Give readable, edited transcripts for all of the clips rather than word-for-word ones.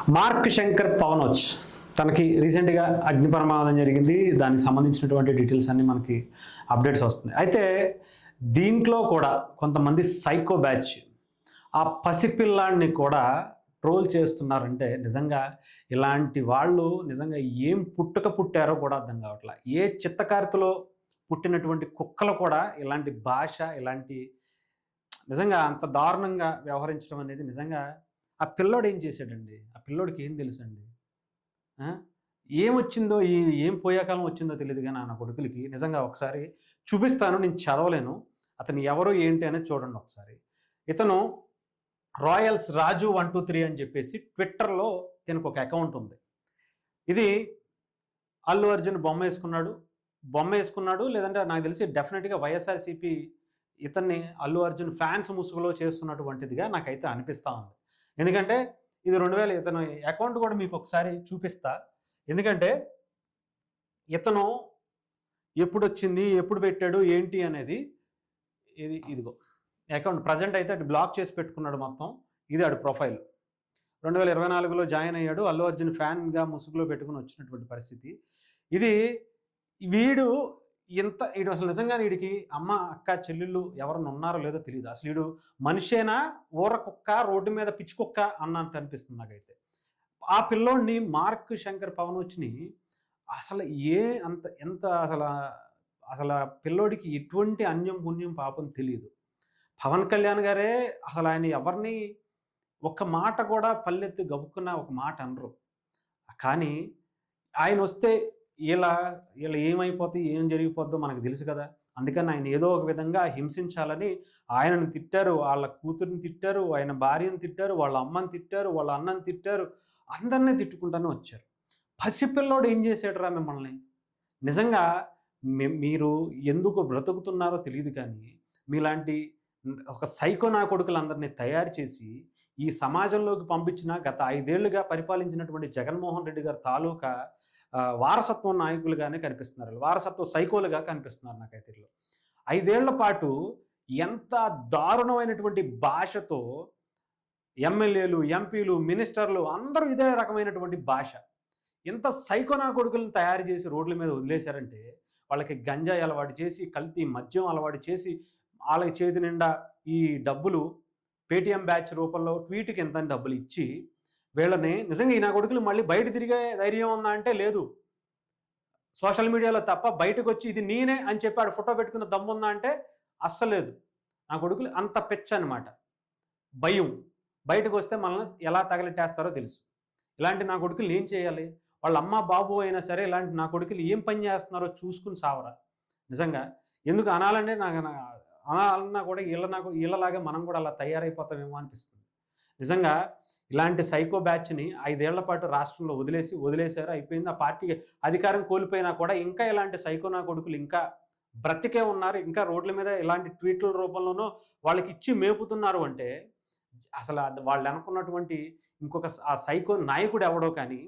Mark Shankar పవనోజ్ తనకి రీసెంట్గా అగ్ని ప్రమాదం జరిగింది. దానికి సంబంధించినటువంటి డీటెయిల్స్ అన్నీ మనకి అప్డేట్స్ వస్తున్నాయి. అయితే దీంట్లో కూడా కొంతమంది సైకో బ్యాచ్ ఆ పసిపిల్లాడిని కూడా ట్రోల్ చేస్తున్నారంటే నిజంగా ఇలాంటి వాళ్ళు నిజంగా ఏం పుట్టారో కూడా అర్థం కావట్లా. ఏ చిత్తకారితలో పుట్టినటువంటి కుక్కలు కూడా ఇలాంటి భాష, ఇలాంటి నిజంగా అంత దారుణంగా వ్యవహరించడం అనేది నిజంగా ఆ పిల్లోడు ఏం చేశాడండి? ఆ పిల్లోడికి ఏం తెలుసండి? ఆ! ఏమొచ్చిందో ఏం పోయేకాలం వచ్చిందో తెలీదు గానీ నా కొడుకులకి నిజంగా ఒకసారి చూపిస్తాను. నేను చదవలేను. అతను ఎవరు ఏంటి అనేది చూడండి ఒకసారి. ఇతను రాయల్స్ రాజు 123 అని చెప్పేసి ట్విట్టర్‌లో దీనికొక అకౌంట్ ఉంది. ఇది అల్లు అర్జున్ బొమ్మ యేసుకున్నాడు. లేదంటే నాకు తెలిసి డెఫినిట్‌గా వైఎస్ఆర్‌సీపీ ఇతన్ని అల్లు అర్జున్ ఫ్యాన్స్ ముసుగులో చేస్తున్నటువంటిదిగా నాకైతే అనిపిస్తా ఉంది. ఎందుకంటే ఇది 2000 ఇతను అకౌంట్ కూడా మీకు ఒకసారి చూపిస్తా. ఎందుకంటే ఇతను ఎప్పుడొచ్చింది, ఎప్పుడు పెట్టాడు, ఏంటి అనేది ఇదిగో అకౌంట్ ప్రెజెంట్ అయితే అటు బ్లాక్ చేసి పెట్టుకున్నాడు మొత్తం. ఇది ఆడి ప్రొఫైల్. 2024లో జాయిన్ అయ్యాడు. అల్లు అర్జున్ ఫ్యాన్‌గా ముసుగులో పెట్టుకొని వచ్చినటువంటి పరిస్థితి. ఇది వీడు అసలు నిజంగానే వీడికి అమ్మ, అక్క, చెల్లెళ్ళు ఎవరన్నా ఉన్నారో లేదో తెలీదు. అసలు వీడు మనిషేనా, ఊర కుక్క, రోడ్డు మీద పిచ్చి కుక్క అన్నట్టు అనిపిస్తుంది నాకైతే. ఆ పిల్లోడిని మార్క్ శంకర్ పవనోజ్‌ని అసలు ఎంత అసల పిల్లోడికి ఎటువంటి అన్యం, పుణ్యం, పాపం తెలీదు. పవన్ కళ్యాణ్ గారే అసలు ఆయన ఎవరిని ఒక్క మాట కూడా పల్లెత్తి గబుక్కున ఒక మాట అనరు. కానీ ఆయనొస్తే ఈళ్ళ ఏమైపోద్ది, ఏం జరిగిపోద్దో మనకు తెలుసు కదా! అందుకని ఆయన ఏదో ఒక విధంగా హింసించాలని ఆయనను తిట్టారు, ఆళ్ళ కూతురిని తిట్టారు, ఆయన భార్యను తిట్టారు, వాళ్ళ అమ్మని తిట్టారు, వాళ్ళ అన్నని తిట్టారు. అందరిని తిట్టుకుంటానే వచ్చారు. పసిపిల్లోడు ఏం చేసాడురా మిమ్మల్ని? నిజంగా మీరు ఎందుకు బ్రతుకుతున్నారో తెలీదు కానీ, మీలాంటి ఒక సైకో నా కొడుకులందరిని తయారు చేసి ఈ సమాజంలోకి పంపించిన గత 5 ఏళ్లుగా పరిపాలించినటువంటి జగన్మోహన్ రెడ్డి గారి తాలూకా వారసత్వం నాయకులుగానే కనిపిస్తున్నారు. వారసత్వ సైకోలుగా కనిపిస్తున్నారు నాకైతే ఈళ్ళు. 5 ఏళ్ల పాటు ఎంత దారుణమైనటువంటి భాషతో ఎమ్మెల్యేలు, ఎంపీలు, మినిస్టర్లు అందరూ ఇదే రకమైనటువంటి భాష. ఎంత సైకో నా కొడుకులను తయారు చేసి రోడ్ల మీద వదిలేశారంటే, వాళ్ళకి గంజాయి అలవాటు చేసి, కల్తీ మద్యం అలవాటు చేసి, ఆళ్ళకి చేతి నిండా ఈ డబ్బులు పేటీఎం బ్యాచ్ రూపంలో ట్వీట్‌కి ఇంతని డబ్బులు ఇచ్చి, వీళ్ళని నిజంగా ఈ నా కొడుకులు మళ్ళీ బయట తిరిగే ధైర్యం ఉందా అంటే లేదు. సోషల్ మీడియాలో తప్ప బయటకొచ్చి ఇది నేనే అని చెప్పి ఆడు ఫోటో పెట్టుకున్న దమ్ముందా అంటే అస్సలేదు. నా కొడుకులు అంత పిచ్చనమాట. భయం. బయటకొస్తే మనల్ని ఎలా తగలెట్టేస్తారో తెలుసు. ఇలాంటి నా కొడుకులు ఏం చేయాలి? వాళ్ళ అమ్మ, బాబు అయినా సరే ఇలాంటి నా కొడుకులు ఏం పని చేస్తున్నారో చూసుకొని సావరా? నిజంగా. ఎందుకు అనాలంటే అనాలన్నా కూడా ఈళ్ళలాగా మనం కూడా అలా తయారైపోతామేమో అనిపిస్తుంది. నిజంగా ఇలాంటి సైకో బ్యాచ్‌ని 5 ఏళ్ల పాటు రాష్ట్రంలో వదిలేశారు. అయిపోయింది. ఆ పార్టీ అధికారం కోల్పోయినా కూడా ఇంకా ఇలాంటి సైకో నా కొడుకులు ఇంకా బ్రతికే ఉన్నారు. ఇంకా రోడ్ల మీద ఇలాంటి ట్వీట్‌ల రూపంలోనో వాళ్ళకిచ్చి మేపుతున్నారు అంటే అసలు వాళ్ళనుకున్నటువంటి ఇంకొక ఆ సైకో నాయకుడు ఎవడో కానీ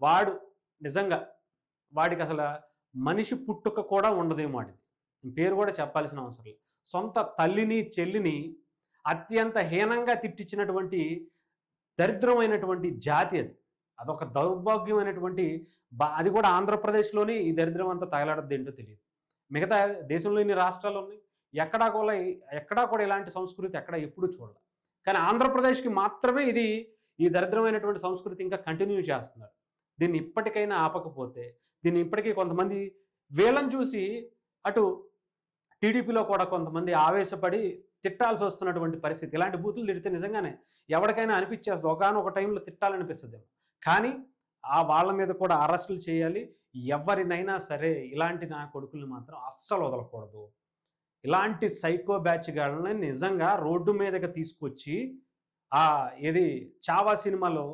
వాడు నిజంగా వాడికసల మనిషి పుట్టుక కూడా ఉండదేమో ఆడిది. పేరు కూడా చెప్పాల్సిన అవసరం లేదు. సొంత తల్లిని, చెల్లిని అత్యంత హీనంగా తిట్టించినటువంటి దరిద్రమైనటువంటి జాతి అది. అదొక దౌర్భాగ్యమైనటువంటి అది కూడా ఆంధ్రప్రదేశ్‌లోనే ఈ దరిద్రం అంతా తగలడద్దేంటో తెలీదు. మిగతా దేశంలో ఇన్ని రాష్ట్రాలు ఉన్నాయి. ఎక్కడా కూడా ఇలాంటి సంస్కృతి ఎప్పుడు చూడలే. కానీ ఆంధ్రప్రదేశ్‌కి మాత్రమే ఈ దరిద్రమైనటువంటి సంస్కృతి ఇంకా కంటిన్యూ చేస్తున్నారు. దీన్ని ఇప్పటికైనా ఆపకపోతే, దీన్ని ఇప్పటికీ కొంతమంది వీళ్ళని చూసి అటు టీడీపీలో కూడా కొంతమంది ఆవేశపడి తిట్టాల్సి వస్తున్నటువంటి పరిస్థితి. ఇలాంటి బూతులు తిడితే నిజంగానే ఎవరికైనా అనిపిచ్చేస్తది. ఒకానొక టైంలో తిట్టాలనిపిస్తదేమో. కానీ వాళ్ళ మీద కూడా అరెస్టులు చేయాలి. ఎవరినైనా సరే ఇలాంటి నా కొడుకుల్ని మాత్రం అస్సలు వదలకూడదు. ఇలాంటి సైకో బ్యాచ్ గాళ్ళని నిజంగా రోడ్డు మీదకి తీసుకొచ్చి ఏది 'చావా' సినిమాలో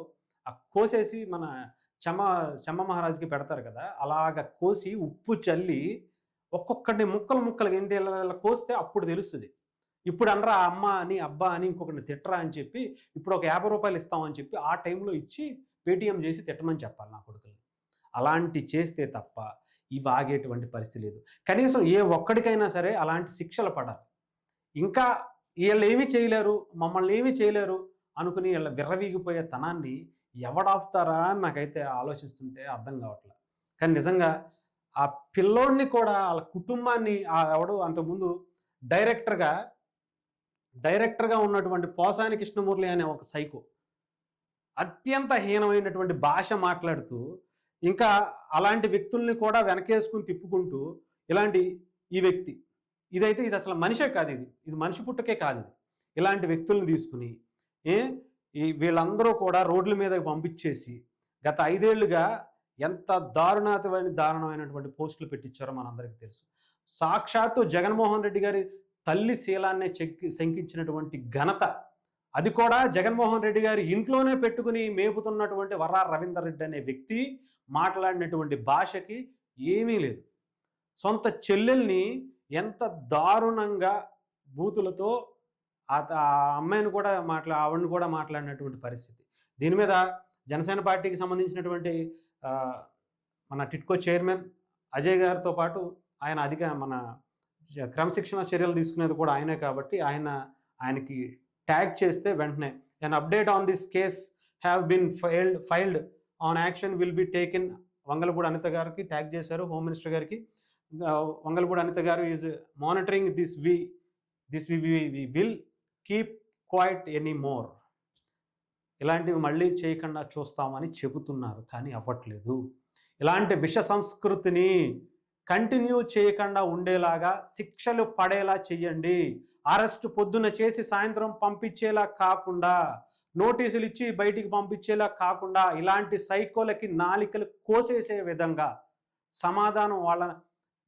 కోసేసి మన చెమ్మ మహారాజుకి పెడతారు కదా! అలాగా కోసి ఉప్పు చల్లి ఒక్కొక్కడిని ముక్కలుగా ఇలా కోస్తే అప్పుడు తెలుస్తది. ఇప్పుడు అనరా అమ్మ అని, అబ్బా అని ఇంకొకడిని తిట్టరా అని చెప్పి ఇప్పుడు ఒక ₹50 ఇస్తామని చెప్పి ఆ టైంలో ఇచ్చి పేటీఎం చేసి తిట్టమని చెప్పాలి నా కొడుకుల్ని. అలాంటి చేస్తే తప్ప ఇవి ఆగేటువంటి పరిస్థితి లేదు. కనీసం ఏ ఒక్కడికైనా సరే అలాంటి శిక్షలు పడాలి. ఇంకా ఈళ్ళేమీ చేయలేరు, మమ్మల్ని ఏమీ చేయలేరు అనుకుని ఈళ్ళ విర్రవీగిపోయే తనాన్ని ఎవడాపుతారా అని నాకైతే ఆలోచిస్తుంటే అర్థం కావట్లేదు. కానీ నిజంగా ఆ పిల్లోడిని కూడా ఆళ్ళ కుటుంబాన్ని ఎవడు అంతకుముందు డైరెక్టర్‌గా, డైరెక్టర్‌గా ఉన్నటువంటి పోసాని కృష్ణమురళి అనే ఒక సైకో అత్యంత హీనమైనటువంటి భాష మాట్లాడుతూ, ఇంకా అలాంటి వ్యక్తుల్ని కూడా వెనకేసుకొని తిప్పుకుంటూ, ఇలాంటి ఈ వ్యక్తి ఇది అసలు మనిషే కాదు ఇది. ఇది మనిషి పుట్టకే కాదు ఇది. ఇలాంటి వ్యక్తుల్ని తీసుకొని ఏ వీళ్ళందరూ కూడా రోడ్ల మీదకి పంపించేసి గత 5 ఏళ్లుగా ఎంత దారుణమైనటువంటి పోస్టులు పెట్టించారో మనందరికీ తెలుసు. సాక్షాత్తు జగన్మోహన్ రెడ్డి గారి తల్లి శీలాన్నే శంకించినటువంటి ఘనత, అది కూడా జగన్మోహన్ రెడ్డి గారి ఇంట్లోనే పెట్టుకుని మేపుతున్నటువంటి వర్రా రవీందర్ రెడ్డి అనే వ్యక్తి మాట్లాడినటువంటి భాషకి ఏమీ లేదు. సొంత చెల్లెల్ని ఎంత దారుణంగా బూతులతో ఆ అమ్మాయిని కూడా ఆవిడని కూడా మాట్లాడినటువంటి పరిస్థితి. దీని మీద జనసేన పార్టీకి సంబంధించినటువంటి మన టిట్కో చైర్మన్ అజయ్ గారితో పాటు ఆయన మన క్రమశిక్షణ చర్యలు తీసుకునేది కూడా ఆయనే కాబట్టి ఆయనకి ట్యాగ్ చేస్తే వెంటనే an update on this case have been filed on action will be taken Vangalapudi Anitha గారికి ట్యాగ్ చేశారు హోమ్ మినిస్టర్ గారికి. వంగలపూడి అనిత గారు is monitoring this we will keep quite any more. ఇలాంటివి మళ్ళీ చేయకుండా చూస్తామని చెబుతున్నారు, కానీ అవ్వట్లేదు. ఇలాంటి విష సంస్కృతిని కంటిన్యూ చేయకుండా ఉండేలాగా శిక్షలు పడేలా చెయ్యండి. అరెస్ట్ పొద్దున చేసి సాయంత్రం పంపించేలా కాకుండా, నోటీసులు ఇచ్చి బయటికి పంపించేలా కాకుండా, ఇలాంటి సైకోలకి నాలికలు కోసేసే విధంగా సమాధానం వాళ్ళ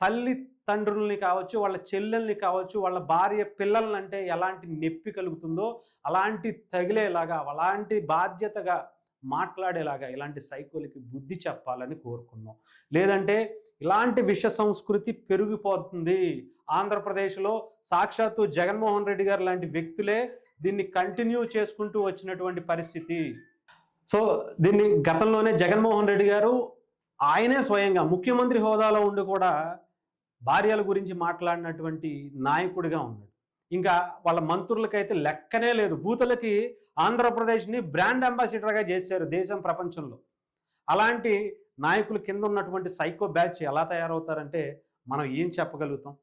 తల్లిదండ్రుల్ని కావచ్చు, వాళ్ళ చెల్లెల్ని కావచ్చు, వాళ్ళ భార్య పిల్లలనంటే ఎలాంటి నొప్పి కలుగుతుందో అలాంటి తగిలేలాగా, అలాంటి బాధ్యతగా మాట్లాడేలాగా ఇలాంటి సైకోలకి బుద్ధి చెప్పాలని కోరుకుందాం. లేదంటే ఇలాంటి విష సంస్కృతి పెరిగిపోతుంది. ఆంధ్రప్రదేశ్లో సాక్షాత్తు జగన్మోహన్ రెడ్డి గారు లాంటి వ్యక్తులే దీన్ని కంటిన్యూ చేసుకుంటూ వచ్చినటువంటి పరిస్థితి. సో దీన్ని గతంలోనే జగన్మోహన్ రెడ్డి గారు ఆయనే స్వయంగా ముఖ్యమంత్రి హోదాలో ఉండి కూడా భార్యల గురించి మాట్లాడినటువంటి నాయకుడిగా ఉన్నాడు. ఇంకా వాళ్ళ మంత్రులకైతే లెక్కనే లేదు. బూతులకి ఆంధ్రప్రదేశ్ని బ్రాండ్ అంబాసిడర్గా చేశారు దేశం ప్రపంచంలో. అలాంటి నాయకులు కింద ఉన్నటువంటి సైకో బ్యాచ్ ఎలా తయారవుతారంటే మనం ఏం చెప్పగలుగుతాం?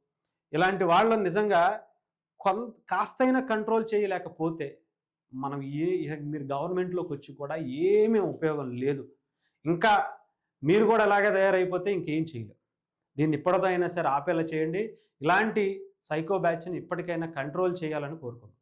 ఇలాంటి వాళ్ళని నిజంగా కాస్తైనా కంట్రోల్ చేయలేకపోతే మనం మీరు గవర్నమెంట్లోకి వచ్చి కూడా ఏమీ ఉపయోగం లేదు. ఇంకా మీరు కూడా అలాగే తయారైపోతే ఇంకేం చేయలేం. దీన్ని ఇప్పటితో అయినా సరే ఆపేలా చేయండి. ఇలాంటి సైకో బ్యాచ్ని ఇప్పటికైనా కంట్రోల్ చేయాలని కోరుకుంటున్నాను.